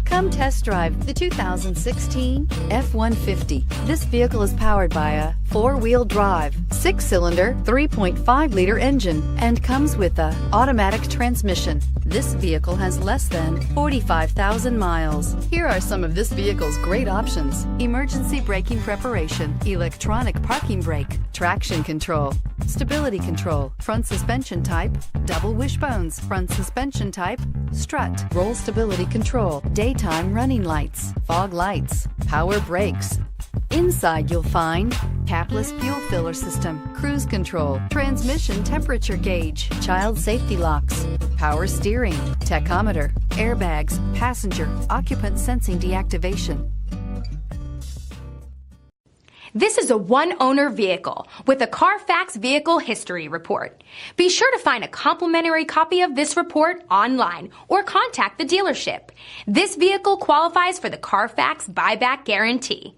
Come test drive the 2016 F-150. This vehicle is powered by a 4-wheel drive, 6-cylinder, 3.5-liter engine and comes with a automatic transmission. This vehicle has less than 45,000 miles. Here are some of this vehicle's great options: emergency braking preparation, electronic parking brake, traction control, stability control, front suspension type, double wishbones, front suspension type, strut, roll stability control, daytime running lights, fog lights, power brakes. Inside you'll find capless fuel filler system, cruise control, transmission temperature gauge, child safety locks, power steering, tachometer, airbags, passenger, occupant sensing deactivation. This is a one-owner vehicle with a Carfax Vehicle History Report. Be sure to find a complimentary copy of this report online or contact the dealership. This vehicle qualifies for the Carfax Buyback Guarantee.